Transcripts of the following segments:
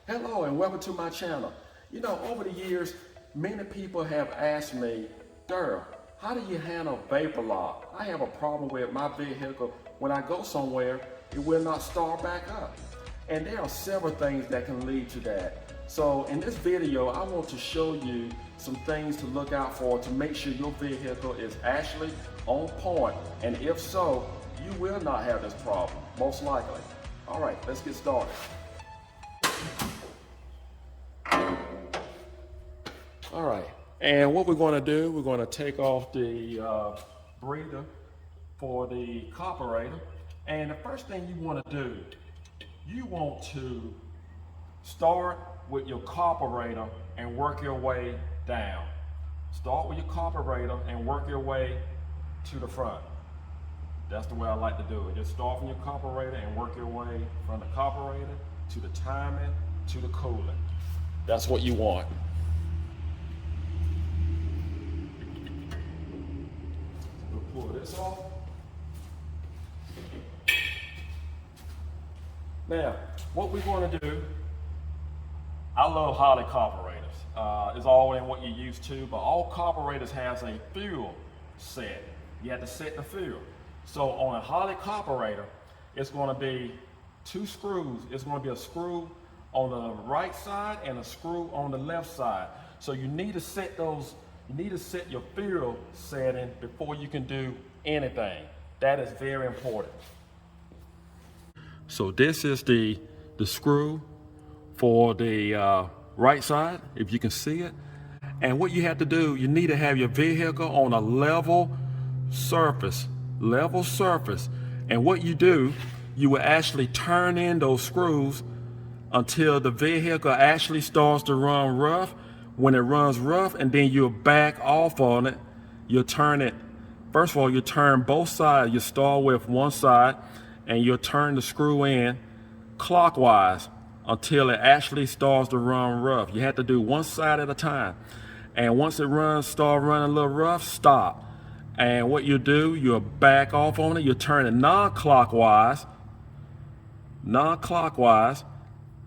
Hello and welcome to my channel. You know, over the years, many people have asked me, Daryl, how do you handle vapor lock? I have a problem with my vehicle. When I go somewhere, it will not start back up. And there are several things that can lead to that. So in this video, I want to show you some things to look out for to make sure your vehicle is actually on point. And if so, you will not have this problem, most likely. All right, let's get started. All right, and what we're going to do, we're going to take off the breather for the carburetor. And the first thing you want to do, you want to start with your carburetor and work your way down. Start with your carburetor and work your way to the front. That's the way I like to do it. Just start from your carburetor and work your way from the carburetor to the timing to the coolant. That's what you want. We'll pull this off. Now, what we're going to do, I love Holley carburetors. It's all in what you're used to, but all carburetors has a fuel set. You have to set the fuel. So on a Holley carburetor, it's going to be two screws. It's going to be a screw on the right side and a screw on the left side. So you need to set those, you need to set your fuel setting before you can do anything. That is very important. So this is the screw for the right side, if you can see it. And what you have to do, you need to have your vehicle on a level surface. And what you do, you will actually turn in those screws until the vehicle actually starts to run rough. When it runs rough, and then you'll back off on it, you'll turn it. First of all, you turn both sides. You start with one side and you'll turn the screw in clockwise until it actually starts to run rough. You have to do one side at a time. And once it starts running a little rough, stop. And what you do, you'll back off on it. You turn it non-clockwise,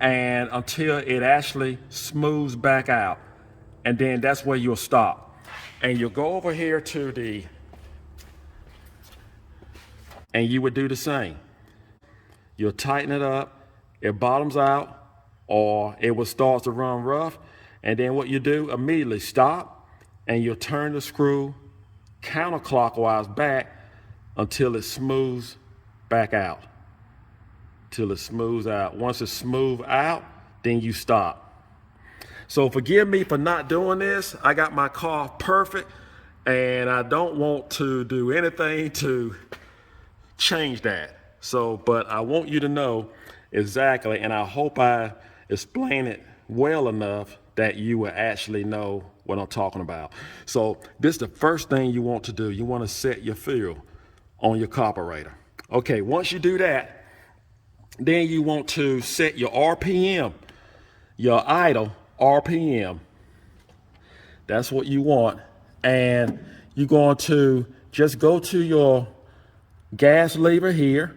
and until it actually smooths back out. And then that's where you'll stop. And you'll go over here to the, and you would do the same. You'll tighten it up, it bottoms out, or it will start to run rough. And then what you do, immediately stop, and you'll turn the screw counterclockwise back until it smooths back out. Till it smooths out. Once it's smooth out, then you stop. So forgive me for not doing this. I got my car perfect, and I don't want to do anything to change that. So, but I want you to know exactly, and I hope I explain it well enough that you will actually know what I'm talking about. So this is the first thing you want to do. You want to set your fuel on your carburetor. Okay, once you do that, then you want to set your RPM, your idle RPM. That's what you want. And you're going to just go to your gas lever here,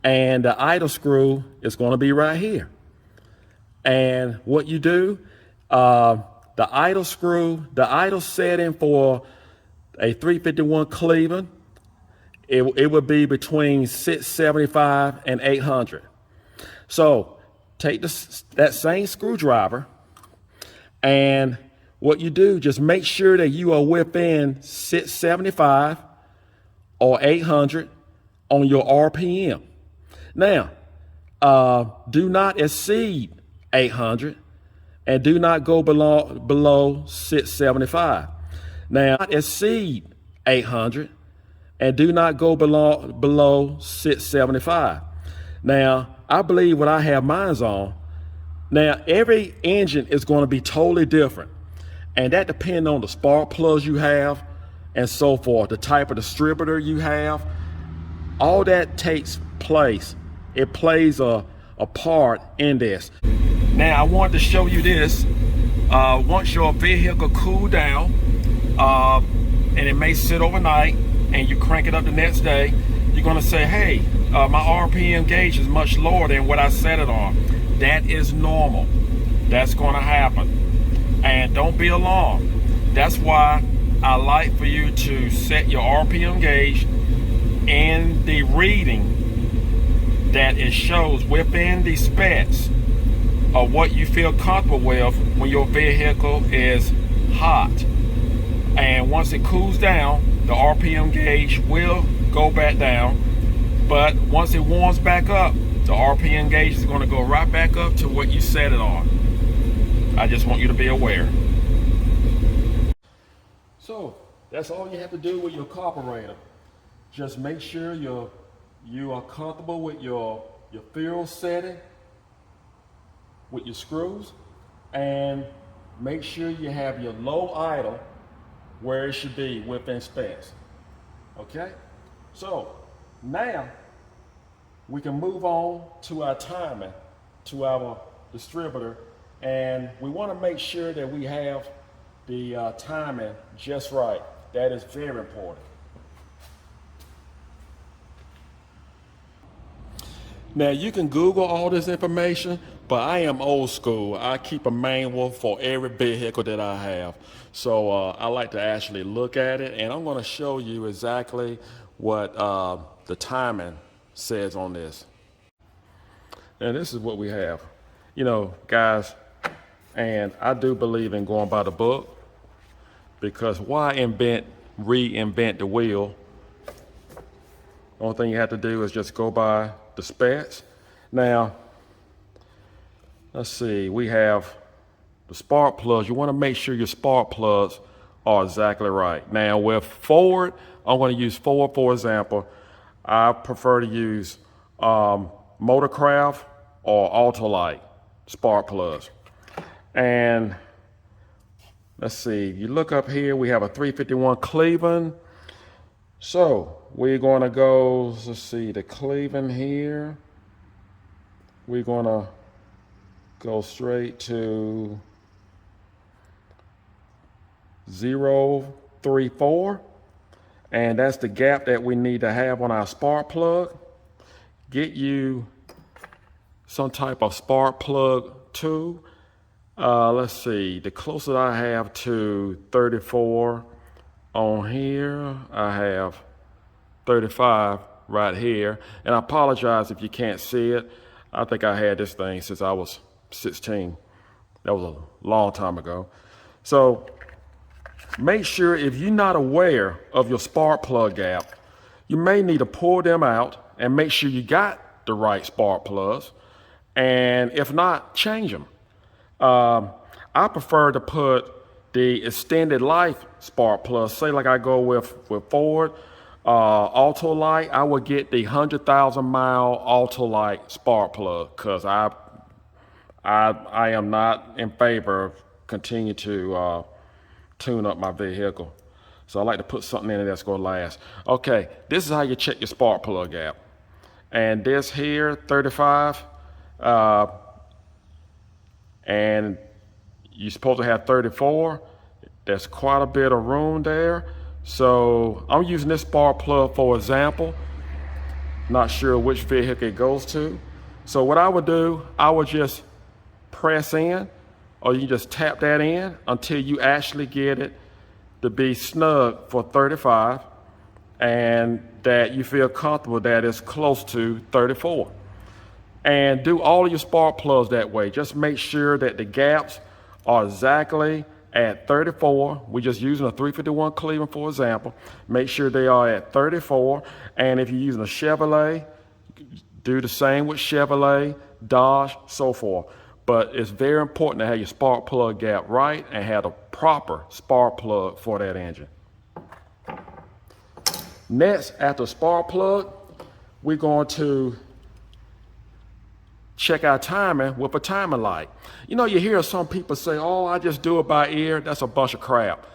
and the idle screw is going to be right here. And what you do, the idle screw, the idle setting for a 351 Cleveland, it would be between 675 and 800. So take that same screwdriver, and what you do, just make sure that you are within 675 or 800 on your RPM. Now, do not exceed 800 and do not go below 675. Now, exceed 800 and do not go below 675. Now, I believe when I have mine on, now every engine is going to be totally different, and that depends on the spark plugs you have and so forth, the type of distributor you have. All that takes place. It plays a part in this. Now I wanted to show you this. Once your vehicle cool down, and it may sit overnight, and you crank it up the next day, you're going to say, hey, my RPM gauge is much lower than what I set it on. That is normal. That's going to happen. And don't be alarmed. That's why I like for you to set your RPM gauge in the reading that it shows within the specs of what you feel comfortable with when your vehicle is hot. And once it cools down, the RPM gauge will go back down. But once it warms back up, the RPM gauge is going to go right back up to what you set it on. I just want you to be aware. So that's all you have to do with your carburetor. Just make sure you are comfortable with your fuel setting, with your screws, and make sure you have your low idle where it should be within specs. Okay? So now we can move on to our timing, to our distributor, and we want to make sure that we have the timing just right. That is very important. Now you can Google all this information, but I am old school. I keep a manual for every vehicle that I have. So I like to actually look at it, and I'm going to show you exactly what the timing says on this. And this is what we have. You know, guys, and I do believe in going by the book, because why reinvent the wheel? Only thing you have to do is just go by the specs. Now, let's see, we have the spark plugs. You want to make sure your spark plugs are exactly right. Now with Ford, I'm going to use Ford for example. I prefer to use Motorcraft or Ultralight spark plugs. And let's see, you look up here, we have a 351 Cleveland. So we're going to go, let's see, the Cleveland here. We're going to go straight to 034. And that's the gap that we need to have on our spark plug. Get you some type of spark plug tool. Let's see, the closest I have to 34 on here, I have 35 right here. And I apologize if you can't see it. I think I had this thing since I was 16. That was a long time ago. So make sure, if you're not aware of your spark plug gap, you may need to pull them out and make sure you got the right spark plugs. And if not, change them. I prefer to put the extended life spark plug. Say like I go with Ford Ultralight, I would get the 100,000 mile Ultralight spark plug, because I am not in favor of continue to tune up my vehicle. So I like to put something in it that's going to last. Okay, this is how you check your spark plug gap. And this here, 35, and you're supposed to have 34. There's quite a bit of room there. So I'm using this spark plug for example. Not sure which vehicle it goes to. So what I would do, I would just press in, or you just tap that in until you actually get it to be snug for 35, and that you feel comfortable that it's close to 34. And do all of your spark plugs that way. Just make sure that the gaps are exactly at 34. We're just using a 351 Cleveland for example. Make sure they are at 34. And if you're using a Chevrolet, do the same with Chevrolet, Dodge, so forth. But it's very important to have your spark plug gap right and have the proper spark plug for that engine. Next, after spark plug, we're going to check our timing with a timing light. You know, you hear some people say, oh, I just do it by ear. That's a bunch of crap.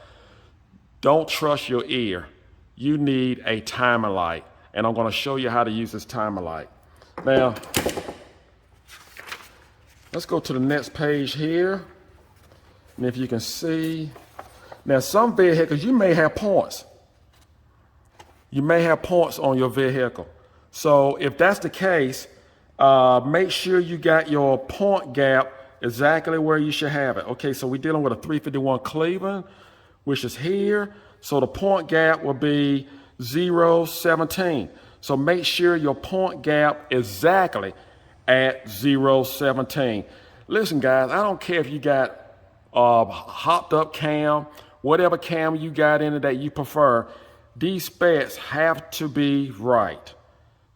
Don't trust your ear. You need a timing light. And I'm going to show you how to use this timing light. Now, let's go to the next page here. And if you can see, now some vehicles, you may have points. You may have points on your vehicle. So if that's the case, Make sure you got your point gap exactly where you should have it. Okay, so we're dealing with a 351 Cleveland, which is here. So the point gap will be 0.17. So make sure your point gap exactly at 0.17. Listen, guys, I don't care if you got hopped up cam, whatever cam you got in it that you prefer, these specs have to be right.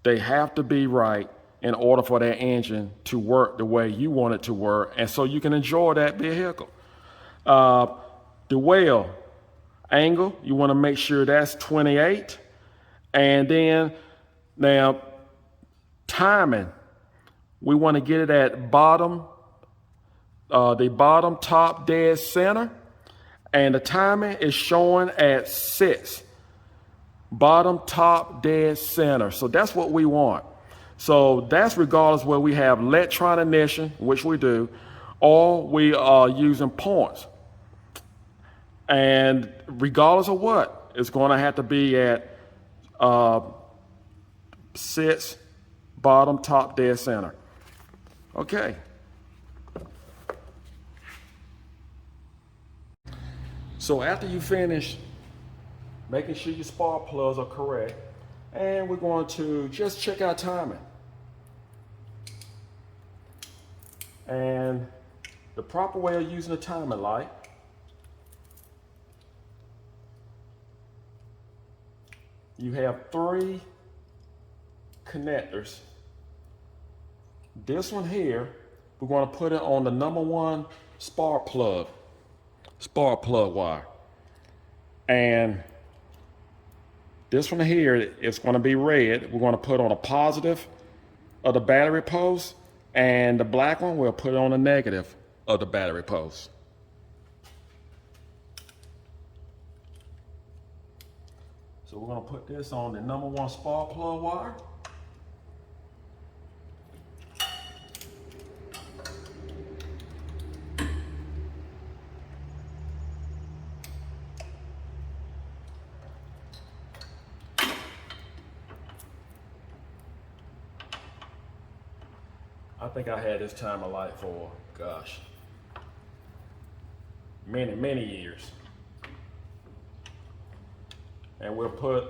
They have to be right in order for that engine to work the way you want it to work, and so you can enjoy that vehicle. The wheel angle, you want to make sure that's 28. And then now timing, we want to get it at the bottom top dead center, and the timing is showing at 6. Bottom top dead center. So that's what we want. So that's regardless whether we have electron ignition, which we do, or we are using points. And regardless of what, it's going to have to be at 6, bottom top dead center. Okay. So after you finish making sure your spark plugs are correct, and we're going to just check our timing. And the proper way of using the timing light, you have 3 connectors. This one here, we're going to put it on the number 1 spark plug wire. And this one here is going to be red. We're going to put on a positive of the battery post, and the black one we'll put on a negative of the battery post. So we're going to put this on the number 1 spark plug wire. I think I had this timer light for, gosh, many years. And we'll put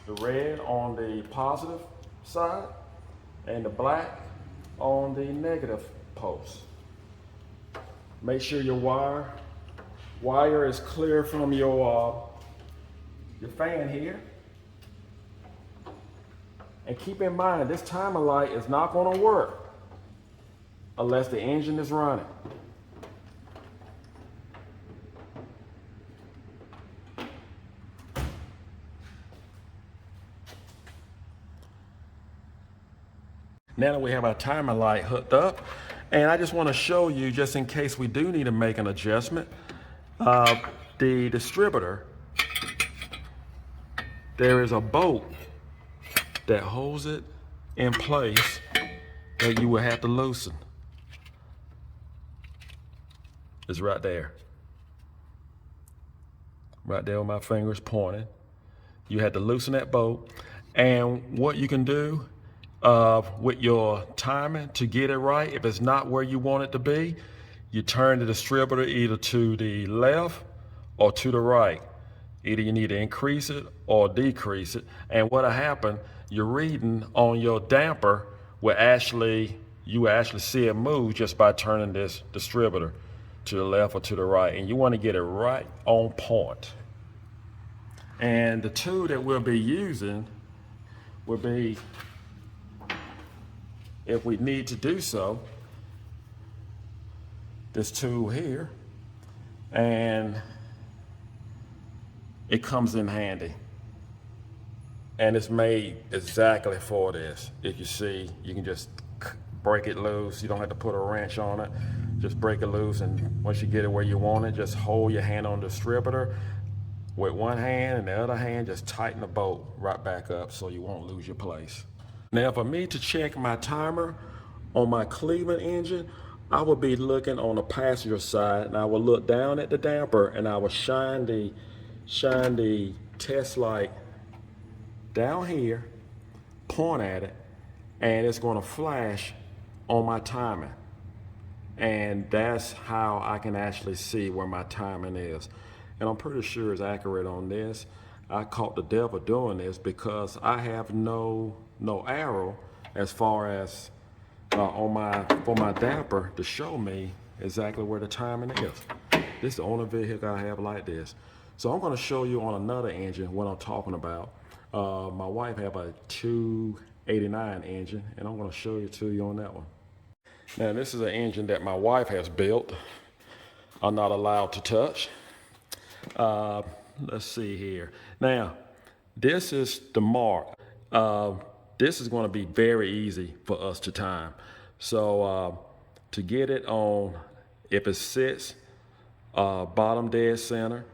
the red on the positive side and the black on the negative post. Make sure your wire is clear from your fan here. And keep in mind, this timer light is not going to work unless the engine is running. Now that we have our timer light hooked up, and I just want to show you, just in case we do need to make an adjustment, the distributor, there is a bolt that holds it in place that you will have to loosen. It's right there. Right there with my fingers pointing. You have to loosen that bolt. And what you can do with your timing to get it right, if it's not where you want it to be, you turn the distributor either to the left or to the right. Either you need to increase it or decrease it. And what'll happen, your reading on your damper will you actually see it move just by turning this distributor to the left or to the right. And you want to get it right on point. And the tool that we'll be using will be, if we need to do so, this tool here. And it comes in handy, and it's made exactly for this. If you see, you can just break it loose. You don't have to put a wrench on it. Just break it loose, and once you get it where you want it, just hold your hand on the distributor with one hand, and the other hand just tighten the bolt right back up so you won't lose your place. Now, for me to check my timer on my Cleveland engine, I will be looking on the passenger side, and I will look down at the damper, and I will shine the test light down here, point at it, and it's going to flash on my timing. And that's how I can actually see where my timing is. And I'm pretty sure it's accurate on this. I caught the devil doing this because I have no arrow as far as for my damper to show me exactly where the timing is. This is the only vehicle I have like this. So I'm going to show you on another engine what I'm talking about. My wife have a 289 engine, and I'm going to show you on that one. Now this is an engine that my wife has built. I'm not allowed to touch. Let's see here. Now, this is the mark. This is going to be very easy for us to time. So to get it on, if it sits bottom dead center,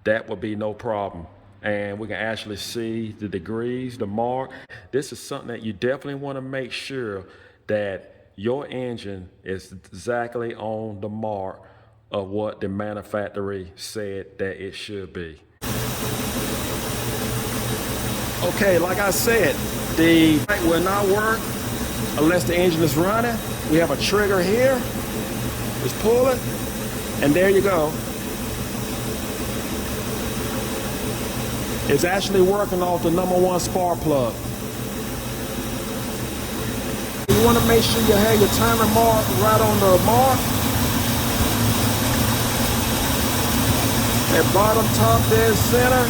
that would be no problem. And we can actually see the degrees, the mark. This is something that you definitely want to make sure that your engine is exactly on the mark of what the manufacturer said that it should be. Okay, like I said, the light will not work unless the engine is running. We have a trigger here. Just pull it, and there you go. It's actually working off the #1 spark plug. You want to make sure you have your timer mark right on the mark. At bottom, top, dead center.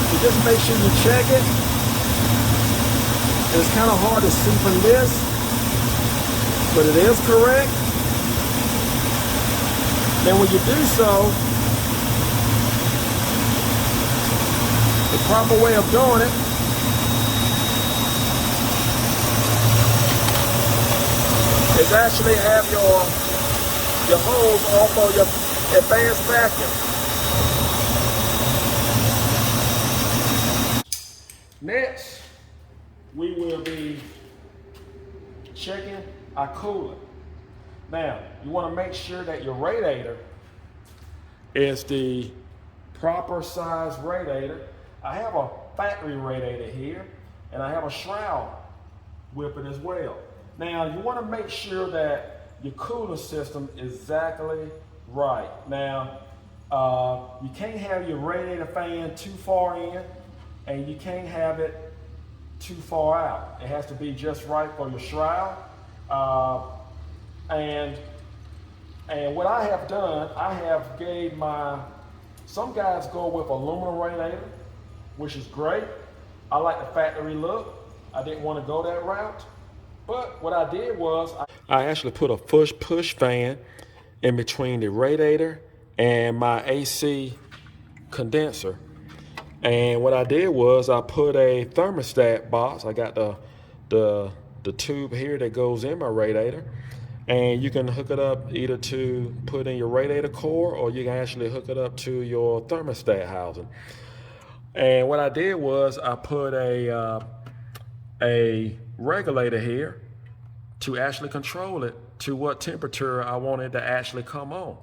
So just make sure you check it. It's kind of hard to see from this, but it is correct. Then when you do so, the proper way of doing it is actually have your hose off of your advanced vacuum. Next, we will be checking our coolant. Now, you want to make sure that your radiator is the proper size radiator. I have a factory radiator here, and I have a shroud with it as well. Now, you want to make sure that your cooling system is exactly right. Now, you can't have your radiator fan too far in, and you can't have it too far out. It has to be just right for your shroud. And what I have done, I have gave some guys go with aluminum radiator, which is great. I like the factory look. I didn't want to go that route. But what I did was I actually put a push fan in between the radiator and my AC condenser. And what I did was I put a thermostat box. I got the tube here that goes in my radiator. And you can hook it up either to put in your radiator core, or you can actually hook it up to your thermostat housing. And what I did was I put a regulator here to actually control it to what temperature I want it to actually come on.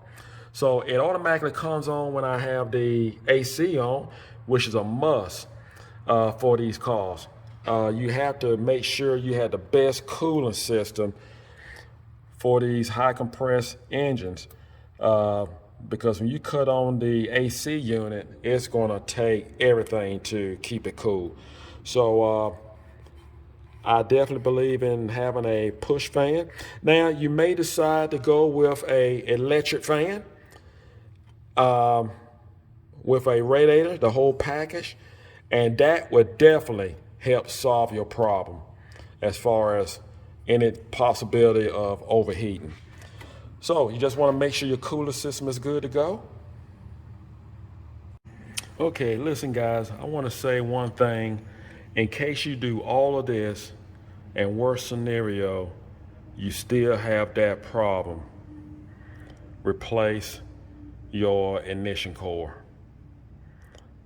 So it automatically comes on when I have the AC on, which is a must for these cars. You have to make sure you have the best cooling system for these high compressed engines, because when you cut on the AC unit, it's gonna take everything to keep it cool. So I definitely believe in having a push fan. Now, you may decide to go with a electric fan, with a radiator, the whole package, and that would definitely help solve your problem as far as any possibility of overheating. So you just want to make sure your cooler system is good to go. Okay, listen guys, I want to say one thing. In case you do all of this, and worst scenario, you still have that problem, replace your ignition core.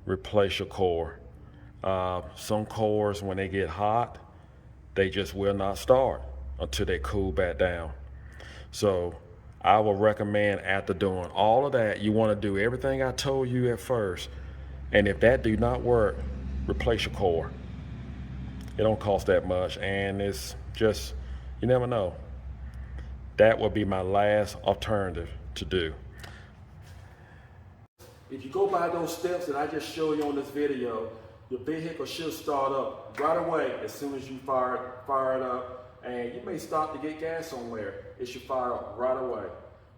Replace your core. Some cores, when they get hot, they just will not start until they cool back down. So I will recommend after doing all of that, you want to do everything I told you at first. And if that do not work, replace your core. It don't cost that much, and it's just, you never know. That would be my last alternative to do. If you go by those steps that I just showed you on this video, your vehicle should start up right away as soon as you fire it up. And you may stop to get gas somewhere. It should fire up right away.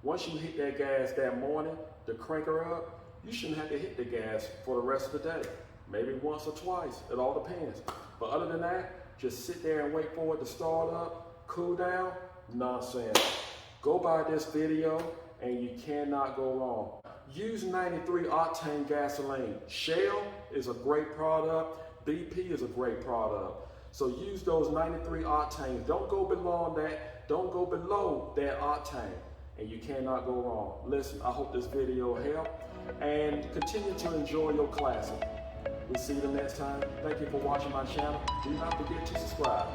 Once you hit that gas that morning to crank her up, you shouldn't have to hit the gas for the rest of the day. Maybe once or twice, it all depends. But other than that, just sit there and wait for it to start up, cool down, nonsense. Go by this video and you cannot go wrong. Use 93 octane gasoline. Shell is a great product. BP is a great product. So use those 93 octanes. Don't go below that. Don't go below that octane, and you cannot go wrong. Listen, I hope this video helped, and continue to enjoy your classic. We'll see you the next time. Thank you for watching my channel. Do not forget to subscribe.